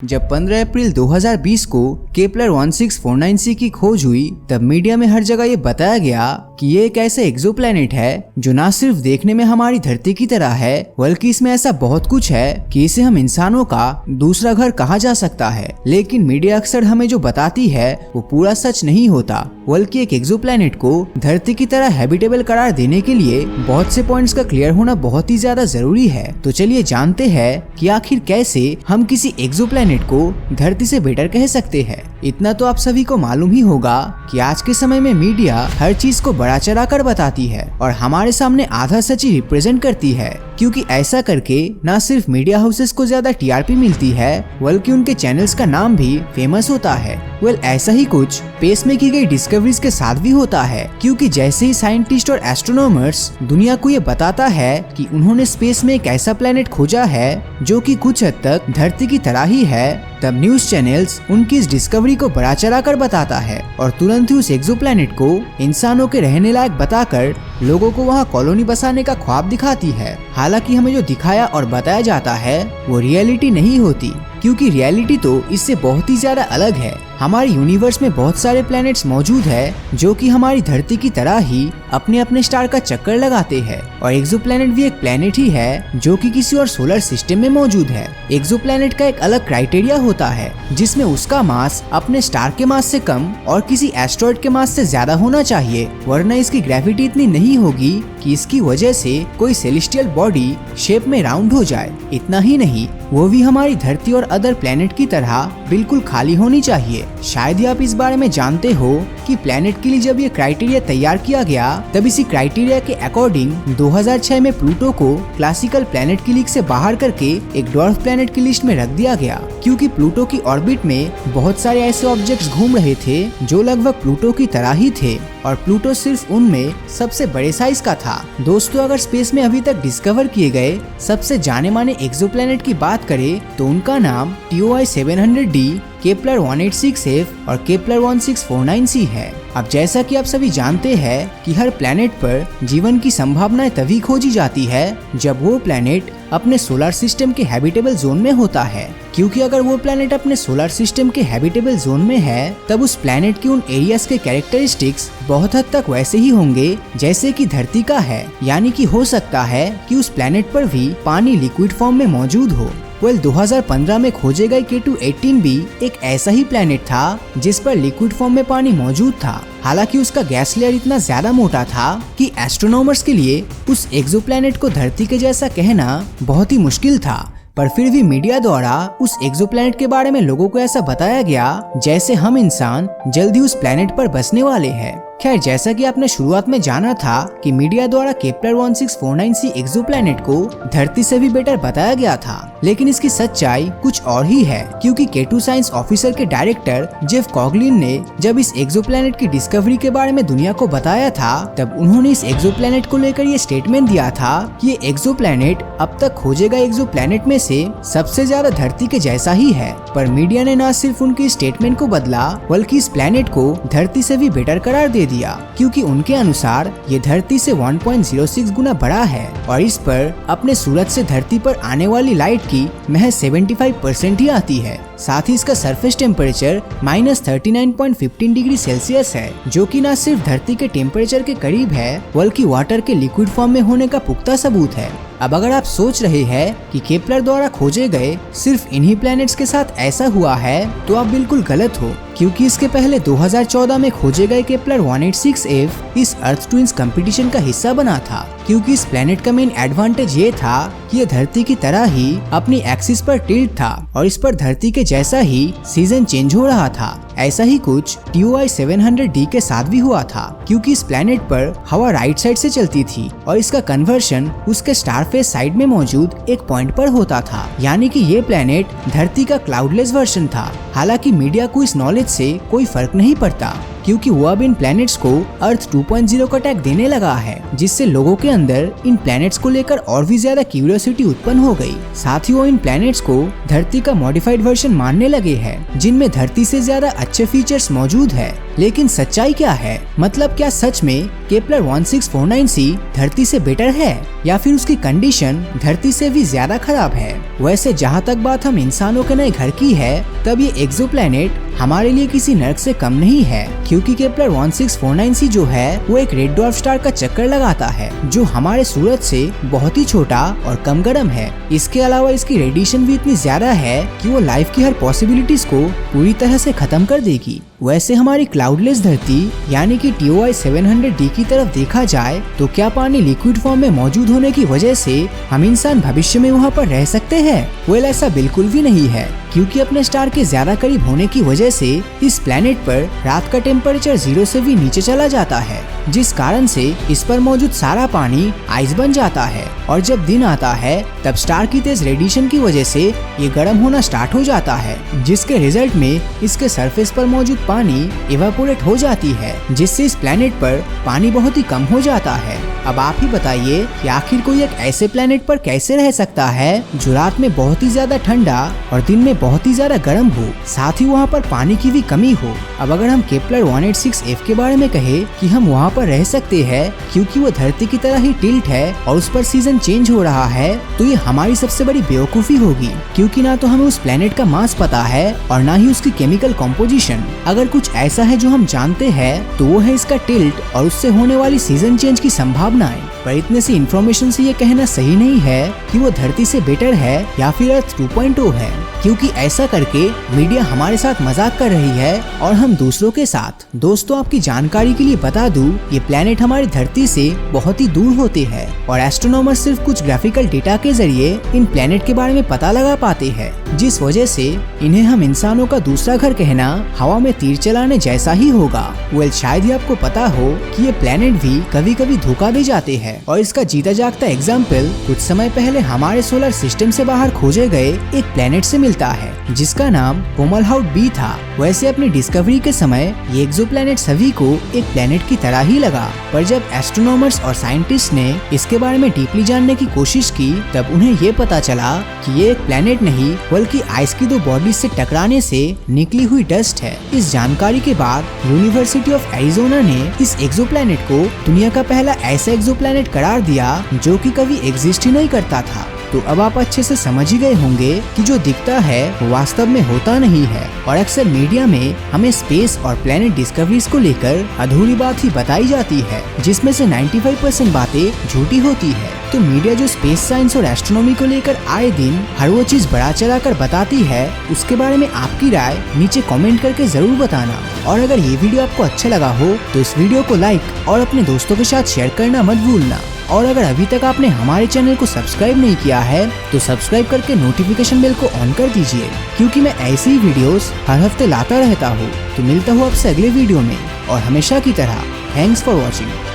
जब 15 अप्रैल 2020 को Kepler 1649c की खोज हुई तब मीडिया में हर जगह ये बताया गया कि ये एक ऐसा एक्सोप्लैनेट है जो ना सिर्फ देखने में हमारी धरती की तरह है बल्कि इसमें ऐसा बहुत कुछ है कि इसे हम इंसानों का दूसरा घर कहा जा सकता है। लेकिन मीडिया अक्सर हमें जो बताती है वो पूरा सच नहीं होता, बल्कि एक एक्सोप्लैनेट को धरती की तरह हैबिटेबल करार देने के लिए बहुत से पॉइंट्स का क्लियर होना बहुत ही ज्यादा जरूरी है। तो चलिए जानते हैं कि आखिर कैसे हम किसी एक्सोप्लैनेट को धरती से बेटर कह सकते हैं। इतना तो आप सभी को मालूम ही होगा कि आज के समय में मीडिया हर चीज को बढ़ा चढ़ा कर बताती है और हमारे सामने आधा सच ही रिप्रेजेंट करती है, क्योंकि ऐसा करके न सिर्फ मीडिया हाउसेस को ज्यादा टीआरपी मिलती है बल्कि उनके चैनल्स का नाम भी फेमस होता है। ऐसा ही कुछ स्पेस में की गई डिस्कवरीज के साथ भी होता है, क्योंकि जैसे ही साइंटिस्ट और एस्ट्रोनॉमर्स दुनिया को ये बताता है कि उन्होंने स्पेस में एक ऐसा प्लेनेट खोजा है जो कि कुछ हद तक धरती की तरह ही है, तब न्यूज चैनल्स उनकी इस डिस्कवरी को बढ़ा चढ़ा कर बताता है और तुरंत ही उस एक्सोप्लैनेट को इंसानों के रहने लायक बताकर लोगों को वहां कॉलोनी बसाने का ख्वाब दिखाती है। हालांकि हमें जो दिखाया और बताया जाता है वो रियलिटी नहीं होती, क्योंकि रियलिटी तो इससे बहुत ही ज्यादा अलग है। हमारे यूनिवर्स में बहुत सारे प्लैनेट्स मौजूद है जो कि हमारी धरती की तरह ही अपने अपने स्टार का चक्कर लगाते हैं, और एक्सोप्लैनेट भी एक प्लैनेट ही है जो कि किसी और सोलर सिस्टम में मौजूद है। एक्सोप्लैनेट का एक अलग क्राइटेरिया होता है जिसमें उसका मास अपने स्टार के मास से कम और किसी एस्ट्रॉइड के मास से ज्यादा होना चाहिए, वरना इसकी ग्रेविटी इतनी नहीं होगी कि इसकी वजह से कोई सेलेस्टियल बॉडी शेप में राउंड हो जाए। इतना ही नहीं, वो भी हमारी धरती और अदर प्लैनेट की तरह बिल्कुल खाली होनी चाहिए। शायद ही आप इस बारे में जानते हो कि प्लैनेट के लिए जब ये क्राइटेरिया तैयार किया गया तब इसी क्राइटेरिया के अकॉर्डिंग 2006 में प्लूटो को क्लासिकल प्लैनेट की लिस्ट से बाहर करके एक ड्वार्फ प्लैनेट की लिस्ट में रख दिया गया, क्योंकि प्लूटो की ऑर्बिट में बहुत सारे ऐसे ऑब्जेक्ट्स घूम रहे थे जो लगभग प्लूटो की तरह ही थे और प्लूटो सिर्फ उनमें सबसे बड़े साइज का था। दोस्तों, अगर स्पेस में अभी तक डिस्कवर किए गए सबसे जाने माने एक्सोप्लैनेट की बात करें तो उनका नाम TOI 700d, केपलर 186f और केपलर 1649c है। अब जैसा कि आप सभी जानते हैं कि हर प्लैनेट पर जीवन की संभावनाएं तभी खोजी जाती है जब वो प्लैनेट अपने सोलर सिस्टम के हैबिटेबल जोन में होता है, क्योंकि अगर वो प्लैनेट अपने सोलर सिस्टम के हैबिटेबल जोन में है तब उस प्लैनेट के उन एरियाज के कैरेक्टरिस्टिक्स बहुत हद तक वैसे ही होंगे जैसे कि धरती का है, यानी कि हो सकता है कि उस प्लैनेट पर भी पानी लिक्विड फॉर्म में मौजूद हो। 2015 में खोजे गए K2-18 भी एक ऐसा ही प्लैनेट था जिस पर लिक्विड फॉर्म में पानी मौजूद था। हालांकि उसका गैस लेयर इतना ज्यादा मोटा था कि एस्ट्रोनॉमर्स के लिए उस एक्सोप्लैनेट को धरती के जैसा कहना बहुत ही मुश्किल था, पर फिर भी मीडिया द्वारा उस एक्सोप्लैनेट के बारे में लोगों को ऐसा बताया गया जैसे हम इंसान जल्दी उस प्लैनेट पर बसने वाले हैं। खैर, जैसा कि आपने शुरुआत में जाना था कि मीडिया द्वारा केपलर 1649c एक्सोप्लैनेट को धरती से भी बेटर बताया गया था, लेकिन इसकी सच्चाई कुछ और ही है, क्योंकि K2 साइंस ऑफिसर के डायरेक्टर जेफ कॉगलिन ने जब इस एक्सोप्लैनेट की डिस्कवरी के बारे में दुनिया को बताया था तब उन्होंने इस एक्सोप्लैनेट को लेकर ये स्टेटमेंट दिया था कि ये एक्सोप्लैनेट अब तक खोजे गए एक्सोप्लैनेट में से सबसे ज्यादा धरती के जैसा ही है। पर मीडिया ने न सिर्फ उनके स्टेटमेंट को बदला बल्कि इस प्लैनेट को धरती से भी बेटर करार दे दिया, क्योंकि उनके अनुसार ये धरती से 1.06 गुना बड़ा है और इस पर अपने सूरज से धरती पर आने वाली लाइट की महज 75% ही आती है। साथ ही इसका सरफेस टेम्परेचर -39.15 डिग्री सेल्सियस है, जो कि न सिर्फ धरती के टेम्परेचर के करीब है बल्कि वाटर के लिक्विड फॉर्म में होने का पुख्ता सबूत है। अब अगर आप सोच रहे हैं कि केपलर द्वारा खोजे गए सिर्फ इन्हीं प्लैनेट्स के साथ ऐसा हुआ है तो आप बिल्कुल गलत हो, क्योंकि इसके पहले 2014 में खोजे गए केपलर 186f इस अर्थ ट्विंस कंपटीशन का हिस्सा बना था, क्योंकि इस प्लैनेट का मेन एडवांटेज ये था कि ये धरती की तरह ही अपनी एक्सिस पर टिल्ट था और इस पर धरती के जैसा ही सीजन चेंज हो रहा था। ऐसा ही कुछ TOI 700d के साथ भी हुआ था, क्योंकि इस प्लैनेट पर हवा राइट साइड से चलती थी और इसका कन्वर्शन उसके स्टार फेस साइड में मौजूद एक पॉइंट पर होता था, यानी कि ये प्लैनेट धरती का क्लाउडलेस वर्जन था। हालांकि मीडिया को इस नॉलेज से कोई फर्क नहीं पड़ता, क्योंकि वो अब इन प्लैनेट्स को अर्थ 2.0 का टैग देने लगा है, जिससे लोगों के अंदर इन प्लैनेट्स को लेकर और भी ज्यादा क्यूरियोसिटी उत्पन्न हो गई। साथ ही वो इन प्लैनेट्स को धरती का मॉडिफाइड वर्जन मानने लगे हैं, जिनमें धरती से ज्यादा अच्छे फीचर्स मौजूद है। लेकिन सच्चाई क्या है? मतलब क्या सच में केपलर 1649c धरती से बेटर है या फिर उसकी कंडीशन धरती से भी ज्यादा खराब है? वैसे जहाँ तक बात हम इंसानों के नए घर की है, तब ये एक्सोप्लैनेट हमारे लिए किसी नर्क से कम नहीं है, क्योंकि केपलर 1649c जो है वो एक रेड ड्वार्फ स्टार का चक्कर लगाता है, जो हमारे सूरज से बहुत ही छोटा और कम गर्म है। इसके अलावा इसकी रेडिएशन भी इतनी ज्यादा है कि वो लाइफ की हर पॉसिबिलिटीज को पूरी तरह से खत्म कर देगी। वैसे हमारी क्लाउडलेस धरती यानी कि TOI 700d की तरफ देखा जाए तो क्या पानी लिक्विड फॉर्म में मौजूद होने की वजह से हम इंसान भविष्य में वहाँ पर रह सकते हैं? वेल, ऐसा बिल्कुल भी नहीं है, क्योंकि अपने स्टार के ज्यादा करीब होने की वजह से इस प्लेनेट पर रात का टेम्परेचर 0 से भी नीचे चला जाता है, जिस कारण से इस पर मौजूद सारा पानी आइस बन जाता है। और जब दिन आता है तब स्टार की तेज रेडिएशन की वजह से ये गर्म होना स्टार्ट हो जाता है, जिसके रिजल्ट में इसके सरफेस पर मौजूद पानी इवेपोरेट हो जाती है, जिससे इस प्लेनेट पर पानी बहुत ही कम हो जाता है। अब आप ही बताइए कि आखिर कोई एक ऐसे प्लेनेट पर कैसे रह सकता है जो रात में बहुत ही ज्यादा ठंडा और दिन में बहुत ही ज्यादा गर्म हो, साथ ही वहाँ पर पानी की भी कमी हो। अब अगर हम केपलर 186f के बारे में कहे कि हम वहाँ पर रह सकते हैं क्योंकि वो धरती की तरह ही टिल्ट है और उस पर सीजन चेंज हो रहा है, तो ये हमारी सबसे बड़ी बेवकूफी होगी, क्योंकि ना तो हमें उस प्लेनेट का मास पता है और ना ही उसकी केमिकल कॉम्पोजिशन। अगर कुछ ऐसा है जो हम जानते हैं तो वो है इसका टिल्ट और उससे होने वाली सीजन चेंज की संभावनाएं। पर इतने सी इन्फॉर्मेशन से ये कहना सही नहीं है कि वो धरती से बेटर है या फिर अर्थ 2.0 है, क्योंकि ऐसा करके मीडिया हमारे साथ मजाक कर रही है और हम दूसरों के साथ। दोस्तों, आपकी जानकारी के लिए बता दूं, ये प्लेनेट हमारी धरती से बहुत ही दूर होते हैं और एस्ट्रोनॉमर सिर्फ कुछ ग्राफिकल डेटा के जरिए इन प्लेनेट के बारे में पता लगा पाते हैं, जिस वजह से इन्हें हम इंसानों का दूसरा घर कहना हवा में तीर चलाने जैसा ही होगा। वेल, शायद ही आपको पता हो कि ये प्लेनेट भी कभी कभी धोखा दे जाते हैं, और इसका जीता जागता एग्जाम्पल कुछ समय पहले हमारे सोलर सिस्टम से बाहर खोजे गए एक प्लेनेट से मिलता है, जिसका नाम फोमलहाउट B था। वैसे अपनी डिस्कवरी के समय ये एक्सोप्लैनेट सभी को एक प्लेनेट की तरह ही लगा, पर जब एस्ट्रोनॉमर्स और साइंटिस्ट ने इसके बारे में डीपली जानने की कोशिश की, तब उन्हें ये पता चला कि ये एक प्लेनेट नहीं बल्कि आइस की दो बॉडीज से टकराने से निकली हुई डस्ट है। इस जानकारी के बाद यूनिवर्सिटी ऑफ एरिजोना ने इस एक्सोप्लैनेट को दुनिया का पहला ऐसा एक्सोप्लैनेट करार दिया जो कि कभी एग्जिस्ट ही नहीं करता था। तो अब आप अच्छे से समझ ही गए होंगे कि जो दिखता है वो वास्तव में होता नहीं है, और अक्सर मीडिया में हमें स्पेस और प्लेनेट डिस्कवरीज को लेकर अधूरी बात ही बताई जाती है, जिसमें से 95% बातें झूठी होती है। तो मीडिया जो स्पेस साइंस और एस्ट्रोनॉमी को लेकर आए दिन हर वो चीज बढ़ा चढ़ा कर बताती है, उसके बारे में आपकी राय नीचे कमेंट करके जरूर बताना। और अगर ये वीडियो आपको अच्छा लगा हो तो इस वीडियो को लाइक और अपने दोस्तों के साथ शेयर करना मत भूलना। और अगर अभी तक आपने हमारे चैनल को सब्सक्राइब नहीं किया है तो सब्सक्राइब करके नोटिफिकेशन बेल को ऑन कर दीजिए, क्योंकि मैं ऐसी ही वीडियोस हर हफ्ते लाता रहता हूँ। तो मिलता हूँ आपसे अगले वीडियो में, और हमेशा की तरह थैंक्स फॉर वॉचिंग।